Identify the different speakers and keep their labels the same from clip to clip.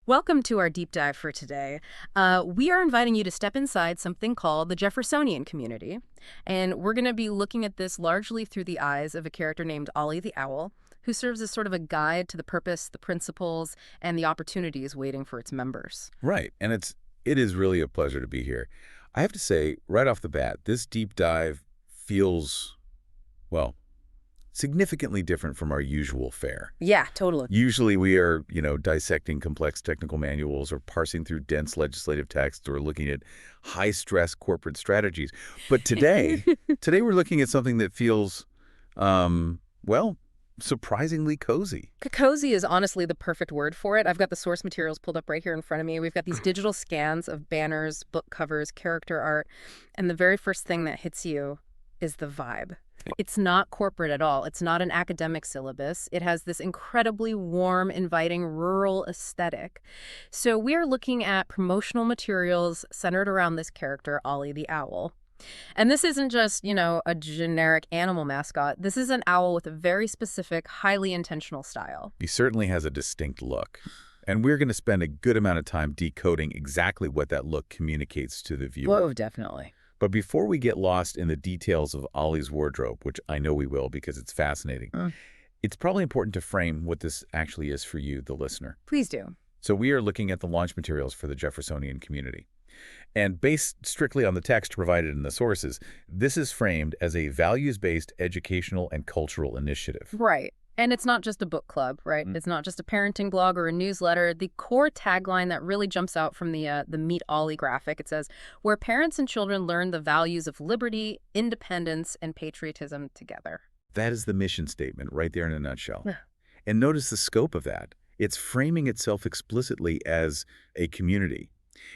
Speaker 1: Welcome to our deep dive for today. We are inviting you to step inside something called the Jeffersonian Community, and we're going to be looking at this largely through the eyes of a character named Ollie the Owl, who serves as sort of a guide to the purpose, the principles, and the opportunities waiting for its members.
Speaker 2: Right, and it is really a pleasure to be here. I have to say, right off the bat, this deep dive feels, well, significantly different from our usual fare.
Speaker 1: Yeah, totally.
Speaker 2: Usually we are, dissecting complex technical manuals or parsing through dense legislative text or looking at high-stress corporate strategies. But today we're looking at something that feels, surprisingly cozy.
Speaker 1: Cozy is honestly the perfect word for it. I've got the source materials pulled up right here in front of me. We've got these digital scans of banners, book covers, character art, and the very first thing that hits you is the vibe. It's not corporate at all. It's not an academic syllabus. It has this incredibly warm, inviting, rural aesthetic. So we are looking at promotional materials centered around this character, Ollie the Owl. And this isn't just, a generic animal mascot. This is an owl with a very specific, highly intentional style.
Speaker 2: He certainly has a distinct look. And we're going to spend a good amount of time decoding exactly what that look communicates to the viewer.
Speaker 1: Whoa, definitely.
Speaker 2: But before we get lost in the details of Ollie's wardrobe, which I know we will because it's fascinating, it's probably important to frame what this actually is for you, the listener.
Speaker 1: Please do.
Speaker 2: So we are looking at the launch materials for the Jeffersonian Community. And based strictly on the text provided in the sources, this is framed as a values-based educational and cultural initiative.
Speaker 1: Right. And it's not just a book club, right? It's not just a parenting blog or a newsletter. The core tagline that really jumps out from the Meet Ollie graphic, it says, where parents and children learn the values of liberty, independence, and patriotism together.
Speaker 2: That is the mission statement right there in a nutshell. And notice the scope of that. It's framing itself explicitly as a community.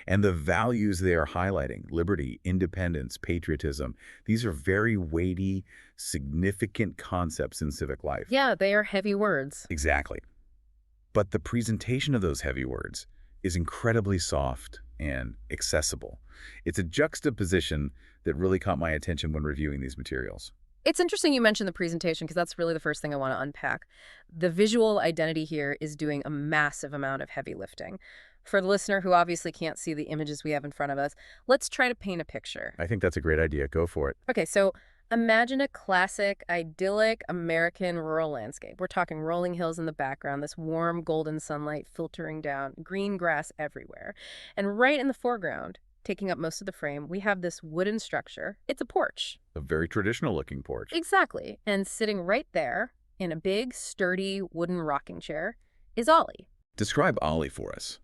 Speaker 2: And the values they are highlighting, liberty, independence, patriotism, these are very weighty, significant concepts in civic life.
Speaker 1: Yeah, they are heavy words.
Speaker 2: Exactly. But the presentation of those heavy words is incredibly soft and accessible. It's a juxtaposition that really caught my attention when reviewing these materials.
Speaker 1: It's interesting you mentioned the presentation because that's really the first thing I want to unpack. The visual identity here is doing a massive amount of heavy lifting. For the listener who obviously can't see the images we have in front of us, let's try to paint a picture.
Speaker 2: I think that's a great idea. Go for it.
Speaker 1: Okay, so imagine a classic, idyllic American rural landscape. We're talking rolling hills in the background, this warm golden sunlight filtering down, green grass everywhere. And right in the foreground, taking up most of the frame, we have this wooden structure. It's a porch.
Speaker 2: A very traditional-looking porch.
Speaker 1: Exactly. And sitting right there in a big, sturdy wooden rocking chair is Ollie.
Speaker 2: Describe Ollie for us,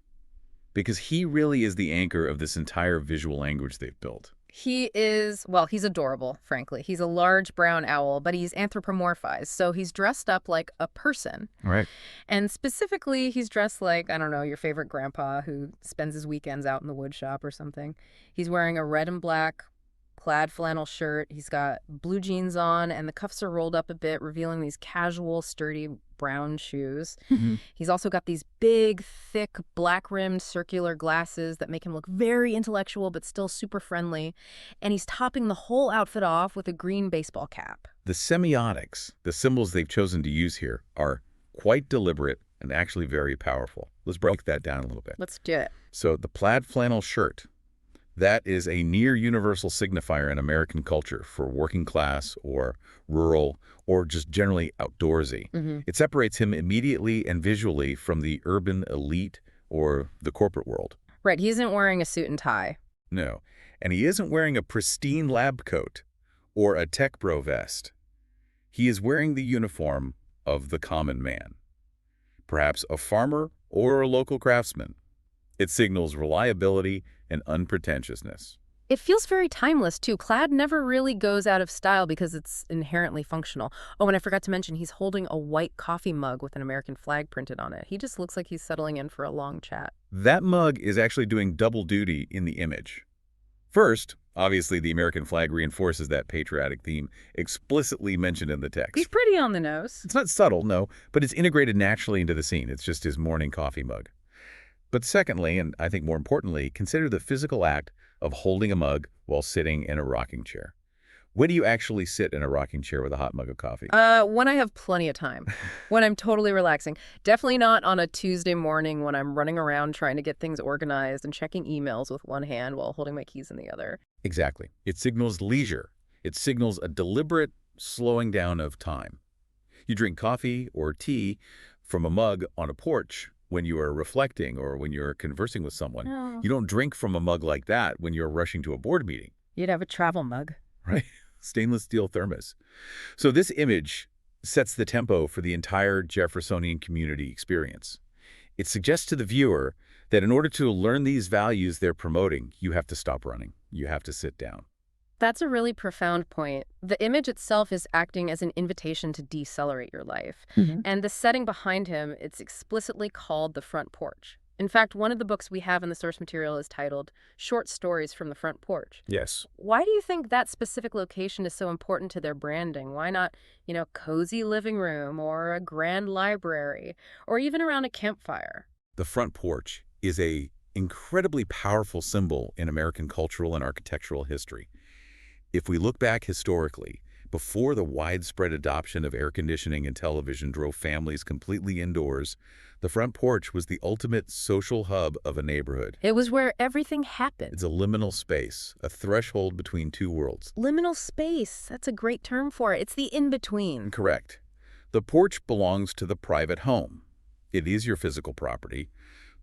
Speaker 2: because he really is the anchor of this entire visual language they've built.
Speaker 1: He is, he's adorable, frankly. He's a large brown owl, but he's anthropomorphized, so he's dressed up like a person.
Speaker 2: Right.
Speaker 1: And specifically, he's dressed like, I don't know, your favorite grandpa who spends his weekends out in the wood shop or something. He's wearing a red and black plaid flannel shirt. He's got blue jeans on, and the cuffs are rolled up a bit, revealing these casual, sturdy brown shoes. He's also got these big, thick, black-rimmed circular glasses that make him look very intellectual but still super friendly. And he's topping the whole outfit off with a green baseball cap.
Speaker 2: The semiotics, the symbols they've chosen to use here, are quite deliberate and actually very powerful. Let's break that down a little bit.
Speaker 1: Let's do it.
Speaker 2: So the plaid flannel shirt, that is a near universal signifier in American culture for working class or rural or just generally outdoorsy. It separates him immediately and visually from the urban elite or the corporate world.
Speaker 1: Right, he isn't wearing a suit and tie.
Speaker 2: No, and he isn't wearing a pristine lab coat or a tech bro vest. He is wearing the uniform of the common man, perhaps a farmer or a local craftsman. It signals reliability and unpretentiousness.
Speaker 1: It feels very timeless, too. Plaid never really goes out of style because it's inherently functional. Oh, and I forgot to mention, he's holding a white coffee mug with an American flag printed on it. He just looks like he's settling in for a long chat.
Speaker 2: That mug is actually doing double duty in the image. First, obviously, the American flag reinforces that patriotic theme explicitly mentioned in the text.
Speaker 1: He's pretty on the nose.
Speaker 2: It's not subtle, no, but it's integrated naturally into the scene. It's just his morning coffee mug. But secondly, and I think more importantly, consider the physical act of holding a mug while sitting in a rocking chair. When do you actually sit in a rocking chair with a hot mug of coffee?
Speaker 1: When I have plenty of time, when I'm totally relaxing. Definitely not on a Tuesday morning when I'm running around trying to get things organized and checking emails with one hand while holding my keys in the other.
Speaker 2: Exactly. It signals leisure. It signals a deliberate slowing down of time. You drink coffee or tea from a mug on a porch when you are reflecting or when you're conversing with someone.
Speaker 1: No.
Speaker 2: You don't drink from a mug like that when you're rushing to a board meeting,
Speaker 1: You'd have a travel mug.
Speaker 2: right? Stainless steel thermos. So this image sets the tempo for the entire Jeffersonian community experience. It suggests to the viewer that in order to learn these values they're promoting, you have to stop running. You have to sit down.
Speaker 1: That's a really profound point. The image itself is acting as an invitation to decelerate your life. And the setting behind him, it's explicitly called the front porch. In fact, one of the books we have in the source material is titled Short Stories from the Front Porch.
Speaker 2: Yes.
Speaker 1: Why do you think that specific location is so important to their branding? Why not, cozy living room or a grand library or even around a campfire?
Speaker 2: The front porch is a incredibly powerful symbol in American cultural and architectural history. If we look back historically, before the widespread adoption of air conditioning and television drove families completely indoors, the front porch was the ultimate social hub of a neighborhood.
Speaker 1: It was where everything happened.
Speaker 2: It's a liminal space, a threshold between two worlds.
Speaker 1: Liminal space. That's a great term for it. It's the in-between.
Speaker 2: Correct. The porch belongs to the private home. It is your physical property,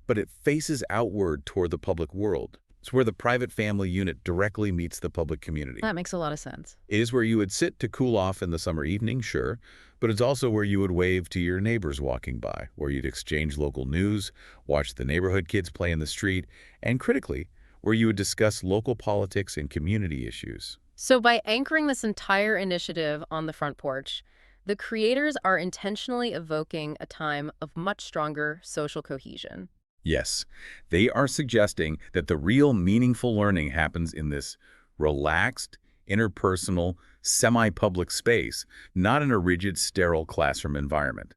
Speaker 2: but it faces outward toward the public world. It's where the private family unit directly meets the public community.
Speaker 1: That makes a lot of sense.
Speaker 2: It is where you would sit to cool off in the summer evening, sure, but it's also where you would wave to your neighbors walking by, where you'd exchange local news, watch the neighborhood kids play in the street, and critically, where you would discuss local politics and community issues.
Speaker 1: So by anchoring this entire initiative on the front porch, the creators are intentionally evoking a time of much stronger social cohesion.
Speaker 2: Yes, they are suggesting that the real meaningful learning happens in this relaxed, interpersonal, semi-public space, not in a rigid, sterile classroom environment.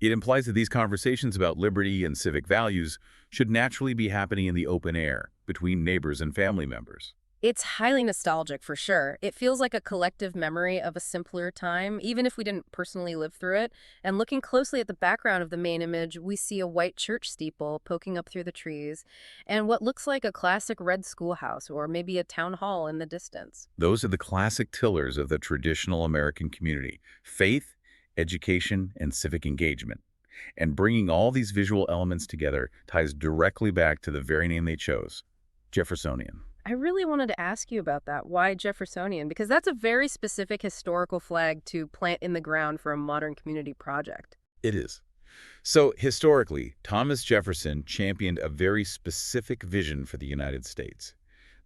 Speaker 2: It implies that these conversations about liberty and civic values should naturally be happening in the open air, between neighbors and family members.
Speaker 1: It's highly nostalgic for sure. It feels like a collective memory of a simpler time, even if we didn't personally live through it. And looking closely at the background of the main image, we see a white church steeple poking up through the trees, and what looks like a classic red schoolhouse or maybe a town hall in the distance.
Speaker 2: Those are the classic tillers of the traditional American community: faith, education, and civic engagement. And bringing all these visual elements together ties directly back to the very name they chose, Jeffersonian.
Speaker 1: I really wanted to ask you about that. Why Jeffersonian? Because that's a very specific historical flag to plant in the ground for a modern community project.
Speaker 2: It is. So, historically, Thomas Jefferson championed a very specific vision for the United States,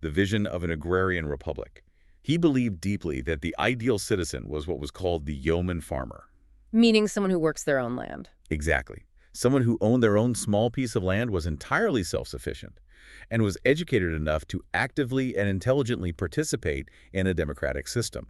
Speaker 2: the vision of an agrarian republic. He believed deeply that the ideal citizen was what was called the yeoman farmer.
Speaker 1: Meaning someone who works their own land.
Speaker 2: Exactly. Someone who owned their own small piece of land, was entirely self-sufficient, and was educated enough to actively and intelligently participate in a democratic system.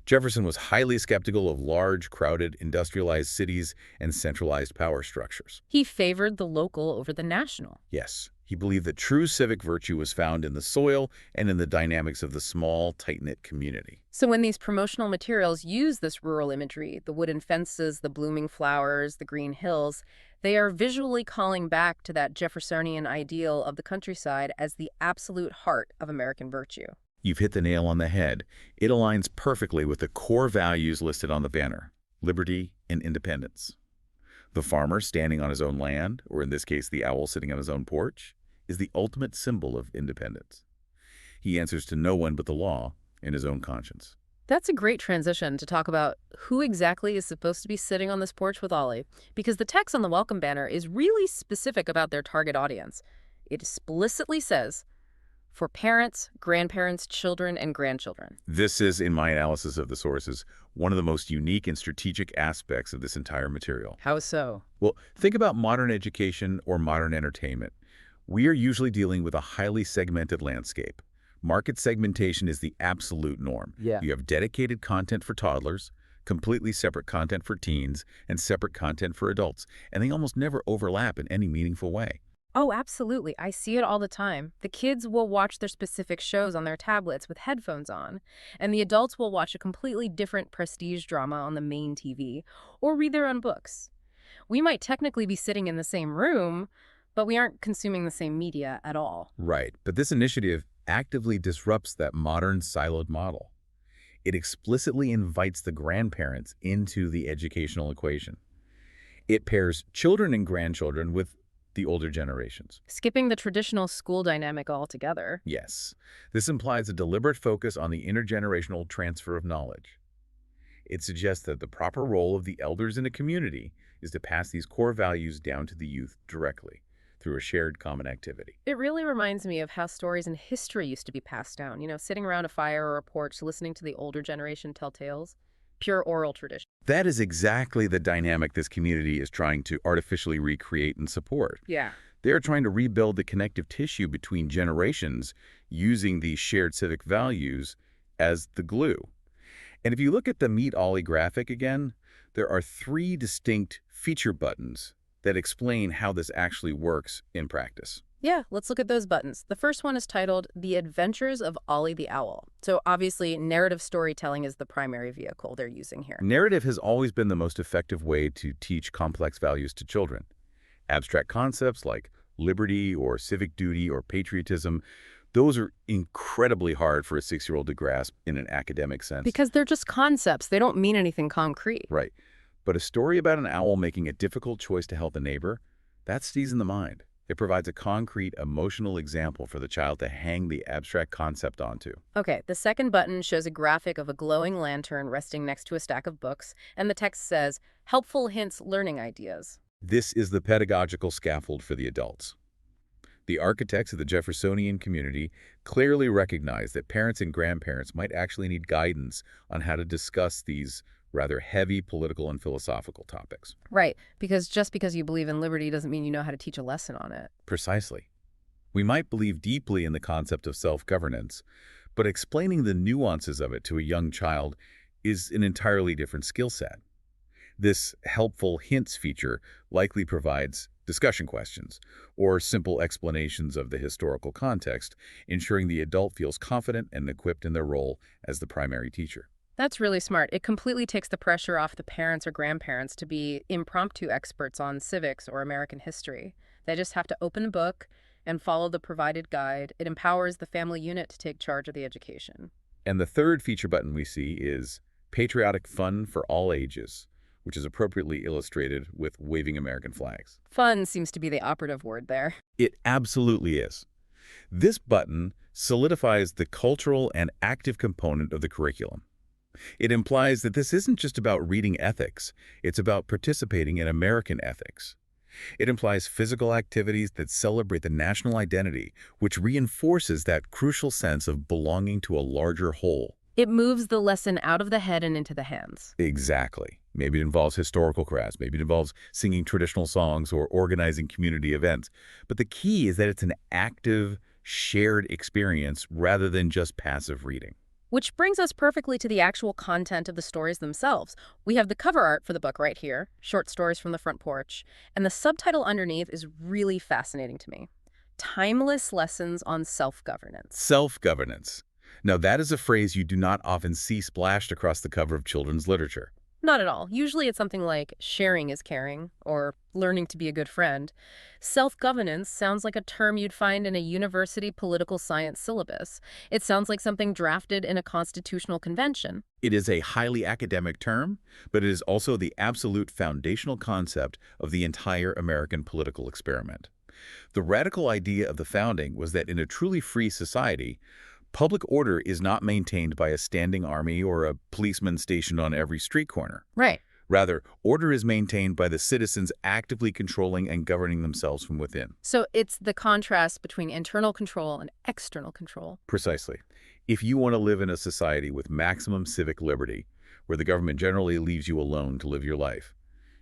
Speaker 2: Jefferson was highly skeptical of large, crowded, industrialized cities and centralized power structures.
Speaker 1: He favored the local over the national.
Speaker 2: Yes, he believed that true civic virtue was found in the soil and in the dynamics of the small, tight-knit community.
Speaker 1: So when these promotional materials use this rural imagery, the wooden fences, the blooming flowers, the green hills, they are visually calling back to that Jeffersonian ideal of the countryside as the absolute heart of American virtue.
Speaker 2: You've hit the nail on the head. It aligns perfectly with the core values listed on the banner: liberty and independence. The farmer standing on his own land, or in this case the owl sitting on his own porch, is the ultimate symbol of independence. He answers to no one but the law and his own conscience.
Speaker 1: That's a great transition to talk about who exactly is supposed to be sitting on this porch with Ollie, because the text on the welcome banner is really specific about their target audience. It explicitly says, for parents, grandparents, children, and grandchildren.
Speaker 2: This is, in my analysis of the sources, one of the most unique and strategic aspects of this entire material.
Speaker 1: How so?
Speaker 2: Well, think about modern education or modern entertainment. We are usually dealing with a highly segmented landscape. Market segmentation is the absolute norm.
Speaker 1: Yeah.
Speaker 2: You have dedicated content for toddlers, completely separate content for teens, and separate content for adults, and they almost never overlap in any meaningful way.
Speaker 1: Oh, absolutely. I see it all the time. The kids will watch their specific shows on their tablets with headphones on, and the adults will watch a completely different prestige drama on the main TV or read their own books. We might technically be sitting in the same room, but we aren't consuming the same media at all.
Speaker 2: Right, but this initiative actively disrupts that modern siloed model. It explicitly invites the grandparents into the educational equation. It pairs children and grandchildren with the older generations.
Speaker 1: Skipping the traditional school dynamic altogether.
Speaker 2: Yes, this implies a deliberate focus on the intergenerational transfer of knowledge. It suggests that the proper role of the elders in a community is to pass these core values down to the youth directly through a shared common activity.
Speaker 1: It really reminds me of how stories in history used to be passed down, sitting around a fire or a porch listening to the older generation tell tales. Pure oral tradition.
Speaker 2: That is exactly the dynamic this community is trying to artificially recreate and support.
Speaker 1: Yeah.
Speaker 2: They are trying to rebuild the connective tissue between generations using these shared civic values as the glue. And if you look at the Meet Ollie graphic again, there are 3 distinct feature buttons that explain how this actually works in practice.
Speaker 1: Yeah, let's look at those buttons. The first one is titled The Adventures of Ollie the Owl. So obviously, narrative storytelling is the primary vehicle they're using here.
Speaker 2: Narrative has always been the most effective way to teach complex values to children. Abstract concepts like liberty or civic duty or patriotism, those are incredibly hard for a 6-year-old to grasp in an academic sense.
Speaker 1: Because they're just concepts. They don't mean anything concrete.
Speaker 2: Right. But a story about an owl making a difficult choice to help a neighbor, that stays in the mind. It provides a concrete, emotional example for the child to hang the abstract concept onto.
Speaker 1: Okay, the second button shows a graphic of a glowing lantern resting next to a stack of books, and the text says, Helpful Hints Learning Ideas.
Speaker 2: This is the pedagogical scaffold for the adults. The architects of the Jeffersonian community clearly recognize that parents and grandparents might actually need guidance on how to discuss these rather heavy political and philosophical topics.
Speaker 1: Right, because just because you believe in liberty doesn't mean you know how to teach a lesson on it.
Speaker 2: Precisely. We might believe deeply in the concept of self-governance, but explaining the nuances of it to a young child is an entirely different skill set. This helpful hints feature likely provides discussion questions or simple explanations of the historical context, ensuring the adult feels confident and equipped in their role as the primary teacher.
Speaker 1: That's really smart. It completely takes the pressure off the parents or grandparents to be impromptu experts on civics or American history. They just have to open a book and follow the provided guide. It empowers the family unit to take charge of the education.
Speaker 2: And the third feature button we see is patriotic fun for all ages, which is appropriately illustrated with waving American flags.
Speaker 1: Fun seems to be the operative word there.
Speaker 2: It absolutely is. This button solidifies the cultural and active component of the curriculum. It implies that this isn't just about reading ethics, it's about participating in American ethics. It implies physical activities that celebrate the national identity, which reinforces that crucial sense of belonging to a larger whole.
Speaker 1: It moves the lesson out of the head and into the hands.
Speaker 2: Exactly. Maybe it involves historical crafts, maybe it involves singing traditional songs or organizing community events. But the key is that it's an active, shared experience rather than just passive reading.
Speaker 1: Which brings us perfectly to the actual content of the stories themselves. We have the cover art for the book right here, Short Stories from the Front Porch, and the subtitle underneath is really fascinating to me. Timeless Lessons on Self-Governance.
Speaker 2: Self-governance. Now, that is a phrase you do not often see splashed across the cover of children's literature.
Speaker 1: Not at all. Usually it's something like sharing is caring or learning to be a good friend. Self-governance sounds like a term you'd find in a university political science syllabus. It sounds like something drafted in a constitutional convention.
Speaker 2: It is a highly academic term, but it is also the absolute foundational concept of the entire American political experiment. The radical idea of the founding was that in a truly free society, public order is not maintained by a standing army or a policeman stationed on every street corner.
Speaker 1: Right.
Speaker 2: Rather, order is maintained by the citizens actively controlling and governing themselves from within.
Speaker 1: So it's the contrast between internal control and external control.
Speaker 2: Precisely. If you want to live in a society with maximum civic liberty, where the government generally leaves you alone to live your life,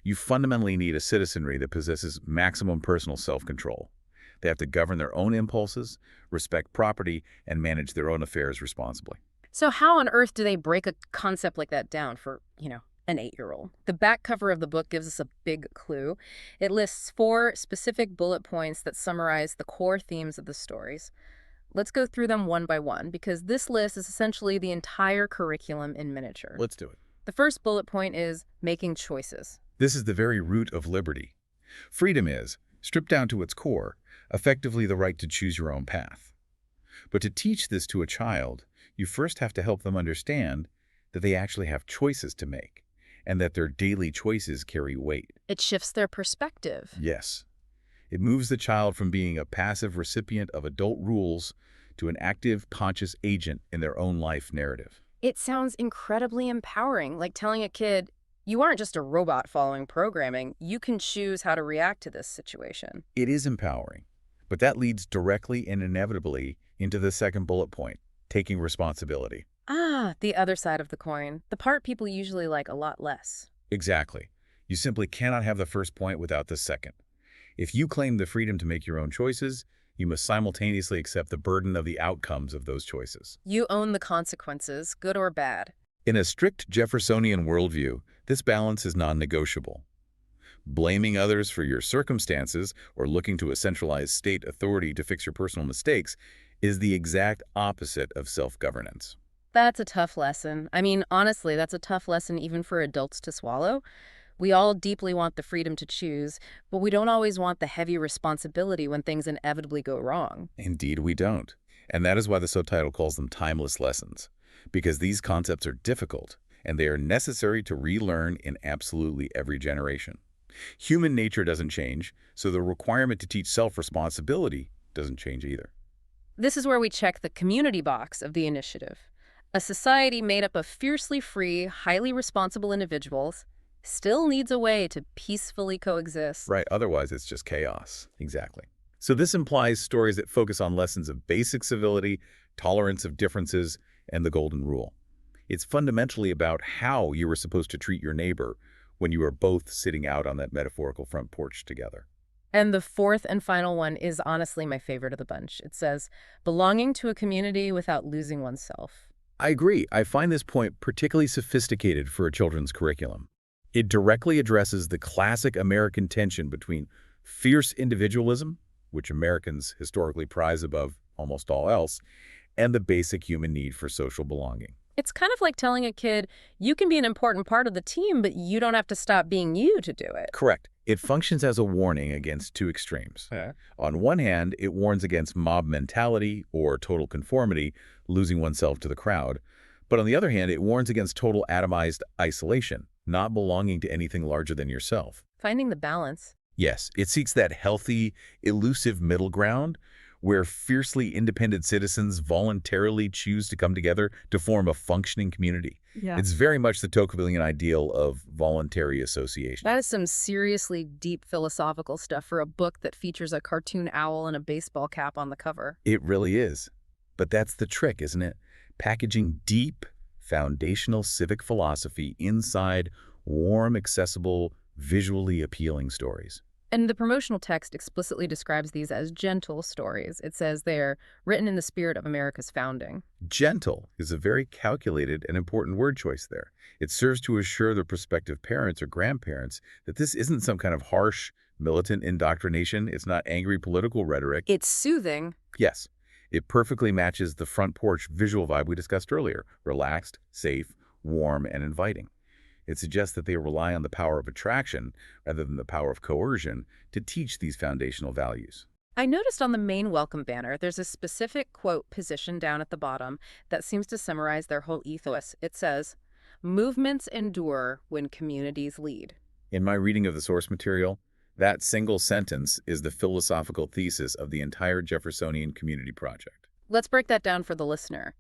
Speaker 2: you fundamentally need a citizenry that possesses maximum personal self-control. They have to govern their own impulses, respect property, and manage their own affairs responsibly.
Speaker 1: So how on earth do they break a concept like that down for, an 8-year-old. The back cover of the book gives us a big clue. It lists 4 specific bullet points that summarize the core themes of the stories. Let's go through them one by one, because this list is essentially the entire curriculum in miniature.
Speaker 2: Let's do it.
Speaker 1: The first bullet point is making choices.
Speaker 2: This is the very root of liberty. Freedom is, stripped down to its core, effectively the right to choose your own path. But to teach this to a child, you first have to help them understand that they actually have choices to make, and that their daily choices carry weight.
Speaker 1: It shifts their perspective.
Speaker 2: Yes. It moves the child from being a passive recipient of adult rules to an active, conscious agent in their own life narrative.
Speaker 1: It sounds incredibly empowering, like telling a kid, you aren't just a robot following programming, you can choose how to react to this situation.
Speaker 2: It is empowering, but that leads directly and inevitably into the second bullet point, taking responsibility.
Speaker 1: Ah, the other side of the coin, the part people usually like a lot less.
Speaker 2: Exactly. You simply cannot have the first point without the second. If you claim the freedom to make your own choices, you must simultaneously accept the burden of the outcomes of those choices.
Speaker 1: You own the consequences, good or bad.
Speaker 2: In a strict Jeffersonian worldview, this balance is non-negotiable. Blaming others for your circumstances or looking to a centralized state authority to fix your personal mistakes is the exact opposite of self-governance.
Speaker 1: That's a tough lesson. I mean, honestly, that's a tough lesson even for adults to swallow. We all deeply want the freedom to choose, but we don't always want the heavy responsibility when things inevitably go wrong.
Speaker 2: Indeed, we don't. And that is why the subtitle calls them timeless lessons, because these concepts are difficult, and they are necessary to relearn in absolutely every generation. Human nature doesn't change, so the requirement to teach self-responsibility doesn't change either.
Speaker 1: This is where we check the community box of the initiative. A society made up of fiercely free, highly responsible individuals still needs a way to peacefully coexist.
Speaker 2: Right, otherwise it's just chaos. Exactly. So this implies stories that focus on lessons of basic civility, tolerance of differences, and the golden rule. It's fundamentally about how you were supposed to treat your neighbor when you are both sitting out on that metaphorical front porch together.
Speaker 1: And the fourth and final one is honestly my favorite of the bunch. It says, belonging to a community without losing oneself.
Speaker 2: I agree. I find this point particularly sophisticated for a children's curriculum. It directly addresses the classic American tension between fierce individualism, which Americans historically prize above almost all else, and the basic human need for social belonging.
Speaker 1: It's kind of like telling a kid, you can be an important part of the team, but you don't have to stop being you to do it.
Speaker 2: Correct. It functions as a warning against two extremes.
Speaker 3: Yeah.
Speaker 2: On one hand, it warns against mob mentality or total conformity, losing oneself to the crowd. But on the other hand, it warns against total atomized isolation, not belonging to anything larger than yourself.
Speaker 1: Finding the balance.
Speaker 2: Yes, it seeks that healthy, elusive middle ground where fiercely independent citizens voluntarily choose to come together to form a functioning community.
Speaker 3: Yeah.
Speaker 2: It's very much the Tocquevillian ideal of voluntary association.
Speaker 1: That is some seriously deep philosophical stuff for a book that features a cartoon owl and a baseball cap on the cover.
Speaker 2: It really is. But that's the trick, isn't it? Packaging deep, foundational civic philosophy inside warm, accessible, visually appealing stories.
Speaker 1: And the promotional text explicitly describes these as gentle stories. It says they're written in the spirit of America's founding.
Speaker 2: Gentle is a very calculated and important word choice there. It serves to assure the prospective parents or grandparents that this isn't some kind of harsh, militant indoctrination. It's not angry political rhetoric.
Speaker 1: It's soothing.
Speaker 2: Yes, it perfectly matches the front porch visual vibe we discussed earlier. Relaxed, safe, warm, and inviting. It suggests that they rely on the power of attraction rather than the power of coercion to teach these foundational values.
Speaker 1: I noticed on the main welcome banner, there's a specific quote positioned down at the bottom that seems to summarize their whole ethos. It says, movements endure when communities lead.
Speaker 2: In my reading of the source material, that single sentence is the philosophical thesis of the entire Jeffersonian Community project.
Speaker 1: Let's break that down for the listener.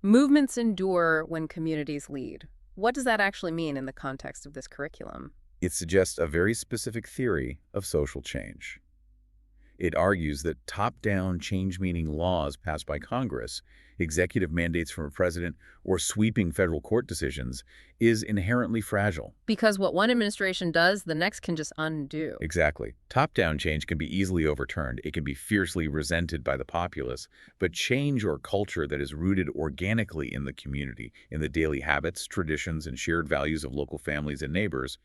Speaker 1: Movements endure when communities lead. What does that actually mean in the context of this curriculum?
Speaker 2: It suggests a very specific theory of social change. It argues that top-down change-meaning laws passed by Congress, executive mandates from a president, or sweeping federal court decisions is inherently fragile.
Speaker 1: Because what one administration does, the next can just undo.
Speaker 2: Exactly. Top-down change can be easily overturned. It can be fiercely resented by the populace, but change or culture that is rooted organically in the community, in the daily habits, traditions, and shared values of local families and neighbors,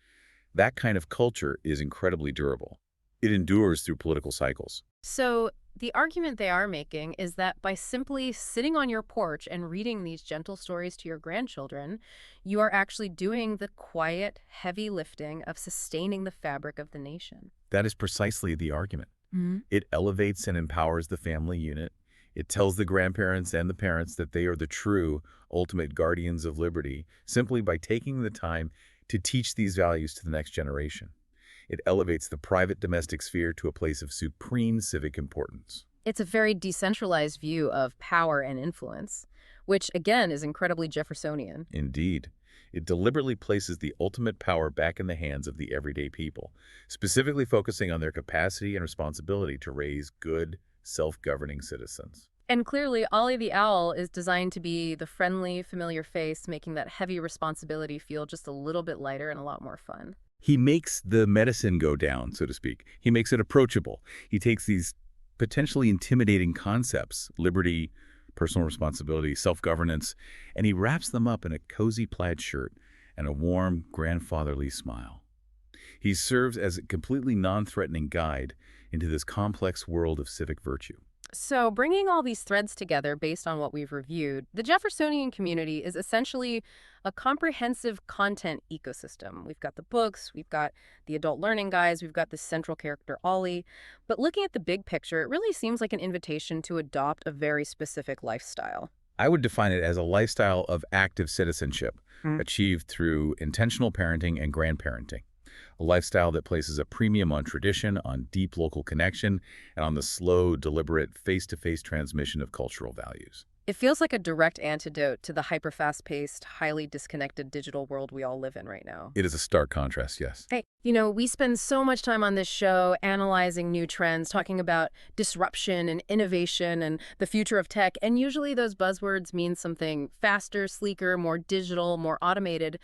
Speaker 2: that kind of culture is incredibly durable. It endures through political cycles.
Speaker 1: So the argument they are making is that by simply sitting on your porch and reading these gentle stories to your grandchildren, you are actually doing the quiet, heavy lifting of sustaining the fabric of the nation.
Speaker 2: That is precisely the argument.
Speaker 1: Mhm.
Speaker 2: It elevates and empowers the family unit. It tells the grandparents and the parents that they are the true, ultimate guardians of liberty simply by taking the time to teach these values to the next generation. It elevates the private domestic sphere to a place of supreme civic importance.
Speaker 1: It's a very decentralized view of power and influence, which again is incredibly Jeffersonian.
Speaker 2: Indeed, it deliberately places the ultimate power back in the hands of the everyday people, specifically focusing on their capacity and responsibility to raise good, self-governing citizens.
Speaker 1: And clearly, Ollie the Owl is designed to be the friendly, familiar face, making that heavy responsibility feel just a little bit lighter and a lot more fun.
Speaker 2: He makes the medicine go down, so to speak. He makes it approachable. He takes these potentially intimidating concepts, liberty, personal responsibility, self-governance, and he wraps them up in a cozy plaid shirt and a warm, grandfatherly smile. He serves as a completely non-threatening guide into this complex world of civic virtue.
Speaker 1: So, bringing all these threads together based on what we've reviewed, the Jeffersonian community is essentially a comprehensive content ecosystem. We've got the books, we've got the adult learning guides, we've got the central character, Ollie. But looking at the big picture, it really seems like an invitation to adopt a very specific lifestyle.
Speaker 2: I would define it as a lifestyle of active citizenship, achieved through intentional parenting and grandparenting. A lifestyle that places a premium on tradition, on deep local connection, and on the slow, deliberate, face-to-face transmission of cultural values.
Speaker 1: It feels like a direct antidote to the hyper-fast-paced, highly disconnected digital world we all live in right now.
Speaker 2: It is a stark contrast, yes.
Speaker 1: Hey, you know, we spend so much time on this show analyzing new trends, talking about disruption and innovation and the future of tech, and usually those buzzwords mean something faster, sleeker, more digital, more automated.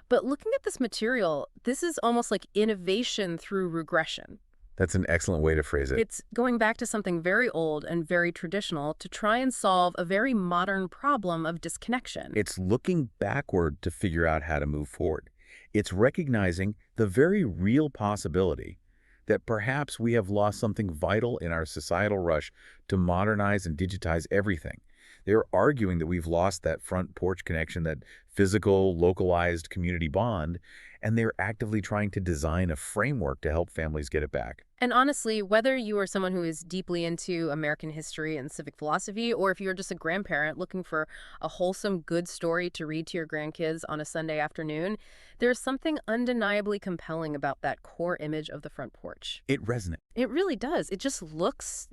Speaker 1: But looking at this material, this is almost like innovation through regression.
Speaker 2: That's an excellent way to phrase it.
Speaker 1: It's going back to something very old and very traditional to try and solve a very modern problem of disconnection.
Speaker 2: It's looking backward to figure out how to move forward. It's recognizing the very real possibility that perhaps we have lost something vital in our societal rush to modernize and digitize everything. They're arguing that we've lost that front porch connection, that physical, localized community bond, and they're actively trying to design a framework to help families get it back.
Speaker 1: And honestly, whether you are someone who is deeply into American history and civic philosophy, or if you're just a grandparent looking for a wholesome, good story to read to your grandkids on a Sunday afternoon, there's something undeniably compelling about that core image of the front porch.
Speaker 2: It resonates.
Speaker 1: It really does. It just looks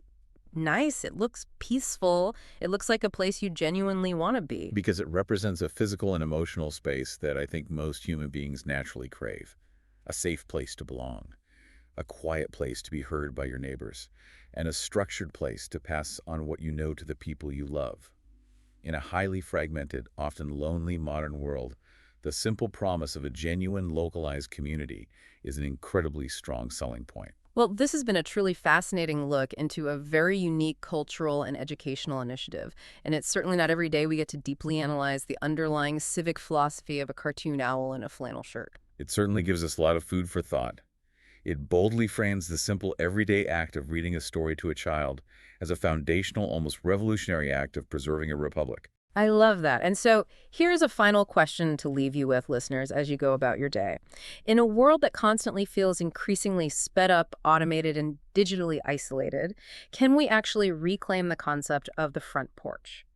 Speaker 1: nice. It looks peaceful. It looks like a place you genuinely want to be.
Speaker 2: Because it represents a physical and emotional space that I think most human beings naturally crave. A safe place to belong, a quiet place to be heard by your neighbors, and a structured place to pass on what you know to the people you love. In a highly fragmented, often lonely modern world, the simple promise of a genuine localized community is an incredibly strong selling point.
Speaker 1: Well, this has been a truly fascinating look into a very unique cultural and educational initiative. And it's certainly not every day we get to deeply analyze the underlying civic philosophy of a cartoon owl in a flannel shirt.
Speaker 2: It certainly gives us a lot of food for thought. It boldly frames the simple everyday act of reading a story to a child as a foundational, almost revolutionary act of preserving a republic.
Speaker 1: I love that. And so here's a final question to leave you with, listeners, as you go about your day. In a world that constantly feels increasingly sped up, automated, and digitally isolated, can we actually reclaim the concept of the front porch?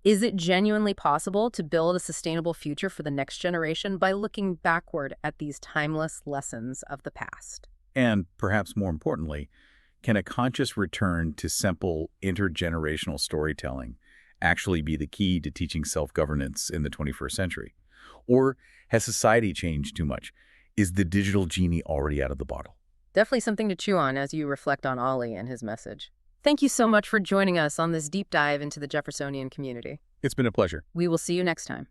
Speaker 1: Is it genuinely possible to build a sustainable future for the next generation by looking backward at these timeless lessons of the past?
Speaker 2: And perhaps more importantly, can a conscious return to simple intergenerational storytelling actually be the key to teaching self-governance in the 21st century? Or has society changed too much? Is the digital genie already out of the bottle?
Speaker 1: Definitely something to chew on as you reflect on Ollie and his message. Thank you so much for joining us on this deep dive into the Jeffersonian community.
Speaker 2: It's been a pleasure.
Speaker 1: We will see you next time.